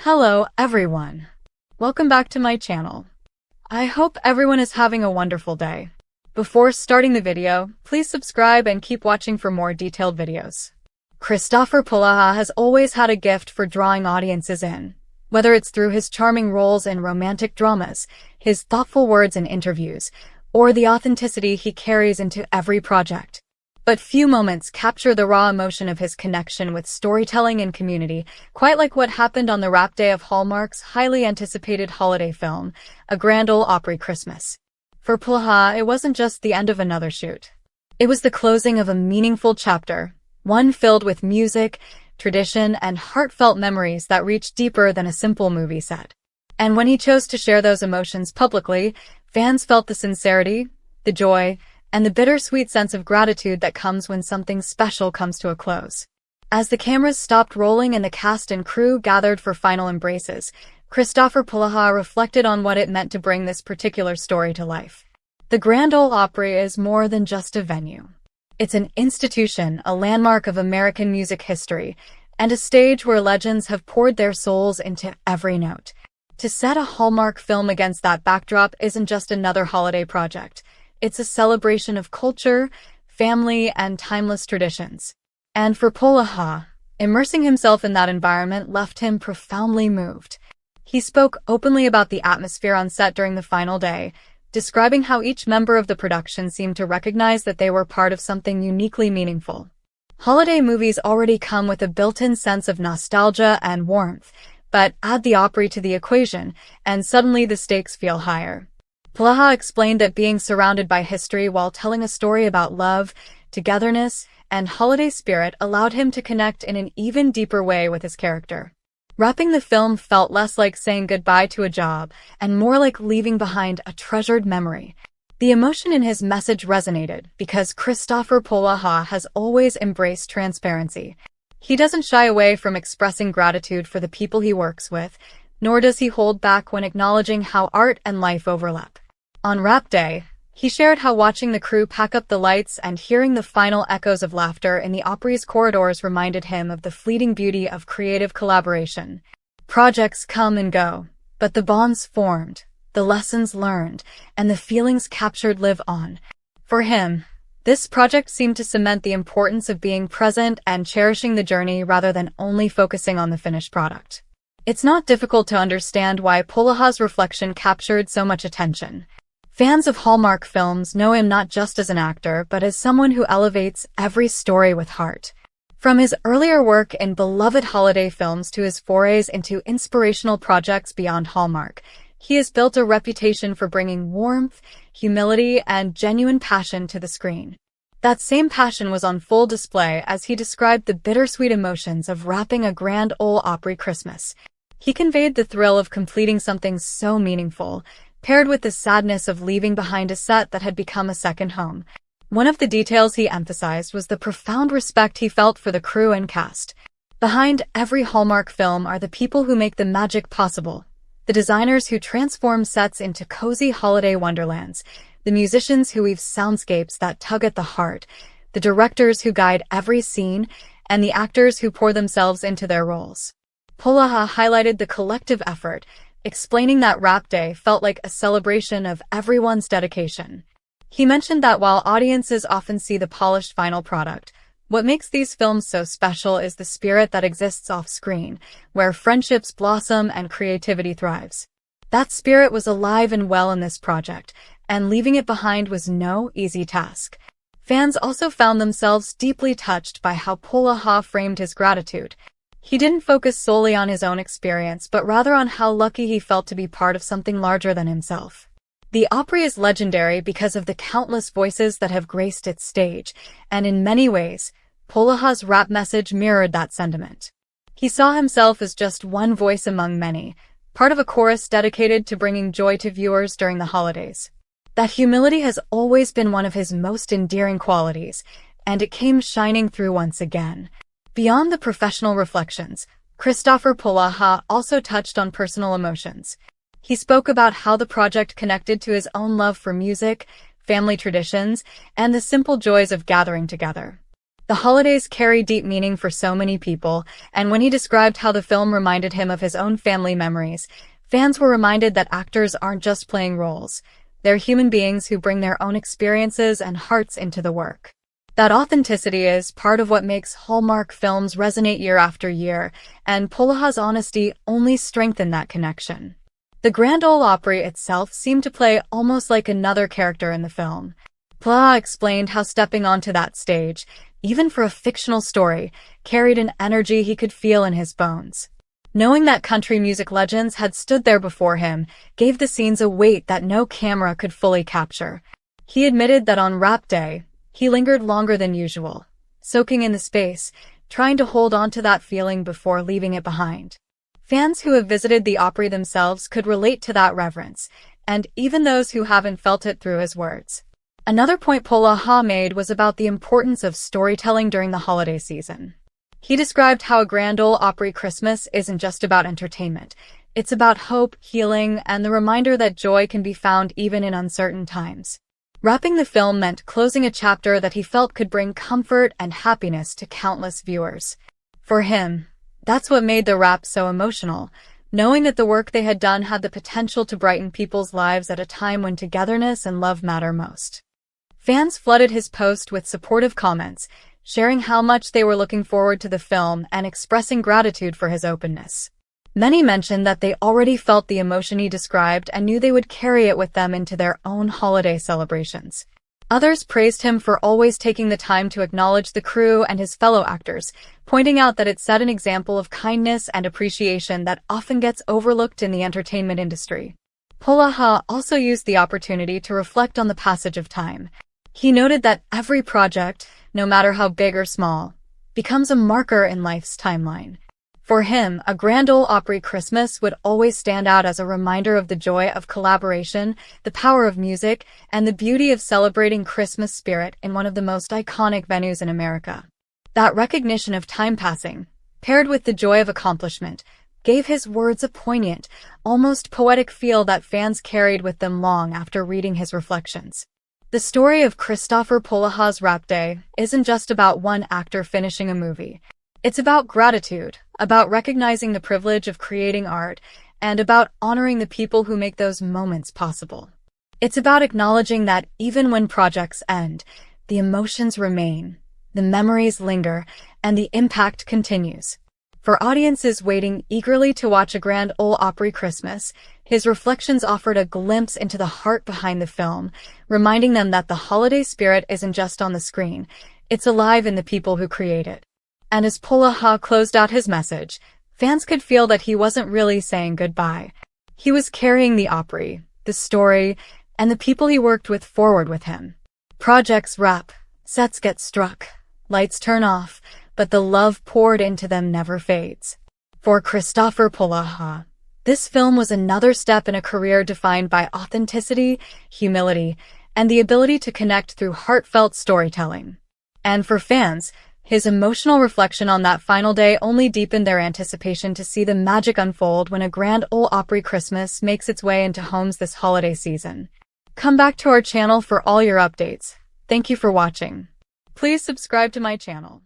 Hello everyone. Welcome back to my channel. I hope everyone is having a wonderful day. Before starting the video, please subscribe and keep watching for more detailed videos. Kristoffer Polaha has always had a gift for drawing audiences in. Whether it's through his charming roles in romantic dramas, his thoughtful words in interviews, or the authenticity he carries into every project. But few moments capture the raw emotion of his connection with storytelling and community, quite like what happened on the wrap day of Hallmark's highly anticipated holiday film, A Grand Ole Opry Christmas. For Polaha, it wasn't just the end of another shoot. It was the closing of a meaningful chapter, one filled with music, tradition, and heartfelt memories that reached deeper than a simple movie set. And when he chose to share those emotions publicly, fans felt the sincerity, the joy, and the bittersweet sense of gratitude that comes when something special comes to a close. As the cameras stopped rolling and the cast and crew gathered for final embraces, Kristoffer Polaha reflected on what it meant to bring this particular story to life. The Grand Ole Opry is more than just a venue. It's an institution, a landmark of American music history, and a stage where legends have poured their souls into every note. To set a Hallmark film against that backdrop isn't just another holiday project. It's a celebration of culture, family, and timeless traditions. And for Polaha, immersing himself in that environment left him profoundly moved. He spoke openly about the atmosphere on set during the final day, describing how each member of the production seemed to recognize that they were part of something uniquely meaningful. Holiday movies already come with a built-in sense of nostalgia and warmth, but add the Opry to the equation, and suddenly the stakes feel higher. Polaha explained that being surrounded by history while telling a story about love, togetherness, and holiday spirit allowed him to connect in an even deeper way with his character. Wrapping the film felt less like saying goodbye to a job and more like leaving behind a treasured memory. The emotion in his message resonated because Kristoffer Polaha has always embraced transparency. He doesn't shy away from expressing gratitude for the people he works with, nor does he hold back when acknowledging how art and life overlap. On wrap day, he shared how watching the crew pack up the lights and hearing the final echoes of laughter in the Opry's corridors reminded him of the fleeting beauty of creative collaboration. Projects come and go, but the bonds formed, the lessons learned, and the feelings captured live on. For him, this project seemed to cement the importance of being present and cherishing the journey rather than only focusing on the finished product. It's not difficult to understand why Polaha's reflection captured so much attention. Fans of Hallmark films know him not just as an actor, but as someone who elevates every story with heart. From his earlier work in beloved holiday films to his forays into inspirational projects beyond Hallmark, he has built a reputation for bringing warmth, humility, and genuine passion to the screen. That same passion was on full display as he described the bittersweet emotions of wrapping A Grand Ole Opry Christmas. He conveyed the thrill of completing something so meaningful, paired with the sadness of leaving behind a set that had become a second home. One of the details he emphasized was the profound respect he felt for the crew and cast. Behind every Hallmark film are the people who make the magic possible, the designers who transform sets into cozy holiday wonderlands, the musicians who weave soundscapes that tug at the heart, the directors who guide every scene, and the actors who pour themselves into their roles. Polaha highlighted the collective effort, explaining that wrap day felt like a celebration of everyone's dedication. He mentioned that while audiences often see the polished final product, what makes these films so special is the spirit that exists off-screen, where friendships blossom and creativity thrives. That spirit was alive and well in this project, and leaving it behind was no easy task. Fans also found themselves deeply touched by how Polaha framed his gratitude. He didn't focus solely on his own experience, but rather on how lucky he felt to be part of something larger than himself. The Opry is legendary because of the countless voices that have graced its stage, and in many ways, Polaha's rap message mirrored that sentiment. He saw himself as just one voice among many, part of a chorus dedicated to bringing joy to viewers during the holidays. That humility has always been one of his most endearing qualities, and it came shining through once again. Beyond the professional reflections, Kristoffer Polaha also touched on personal emotions. He spoke about how the project connected to his own love for music, family traditions, and the simple joys of gathering together. The holidays carry deep meaning for so many people, and when he described how the film reminded him of his own family memories, fans were reminded that actors aren't just playing roles. They're human beings who bring their own experiences and hearts into the work. That authenticity is part of what makes Hallmark films resonate year after year, and Polaha's honesty only strengthened that connection. The Grand Ole Opry itself seemed to play almost like another character in the film. Polaha explained how stepping onto that stage, even for a fictional story, carried an energy he could feel in his bones. Knowing that country music legends had stood there before him gave the scenes a weight that no camera could fully capture. He admitted that on Rap Day, he lingered longer than usual, soaking in the space, trying to hold on to that feeling before leaving it behind. Fans who have visited the Opry themselves could relate to that reverence, and even those who haven't felt it through his words. Another point Polaha made was about the importance of storytelling during the holiday season. He described how a Grand Ole Opry Christmas isn't just about entertainment. It's about hope, healing, and the reminder that joy can be found even in uncertain times. Wrapping the film meant closing a chapter that he felt could bring comfort and happiness to countless viewers. For him, that's what made the wrap so emotional, knowing that the work they had done had the potential to brighten people's lives at a time when togetherness and love matter most. Fans flooded his post with supportive comments, sharing how much they were looking forward to the film and expressing gratitude for his openness. Many mentioned that they already felt the emotion he described and knew they would carry it with them into their own holiday celebrations. Others praised him for always taking the time to acknowledge the crew and his fellow actors, pointing out that it set an example of kindness and appreciation that often gets overlooked in the entertainment industry. Polaha also used the opportunity to reflect on the passage of time. He noted that every project, no matter how big or small, becomes a marker in life's timeline. For him, a Grand Ole Opry Christmas would always stand out as a reminder of the joy of collaboration, the power of music, and the beauty of celebrating Christmas spirit in one of the most iconic venues in America. That recognition of time passing, paired with the joy of accomplishment, gave his words a poignant, almost poetic feel that fans carried with them long after reading his reflections. The story of Kristoffer Polaha's Rap Day isn't just about one actor finishing a movie. It's about gratitude, about recognizing the privilege of creating art, and about honoring the people who make those moments possible. It's about acknowledging that even when projects end, the emotions remain, the memories linger, and the impact continues. For audiences waiting eagerly to watch a Grand Ole Opry Christmas, his reflections offered a glimpse into the heart behind the film, reminding them that the holiday spirit isn't just on the screen, it's alive in the people who create it. And as Polaha closed out his message, fans could feel that he wasn't really saying goodbye. He was carrying the Opry, the story, and the people he worked with forward with him. Projects wrap, sets get struck, lights turn off, but the love poured into them never fades. For Kristoffer Polaha, this film was another step in a career defined by authenticity, humility, and the ability to connect through heartfelt storytelling. And for fans, his emotional reflection on that final day only deepened their anticipation to see the magic unfold when a Grand Ole Opry Christmas makes its way into homes this holiday season. Come back to our channel for all your updates. Thank you for watching. Please subscribe to my channel.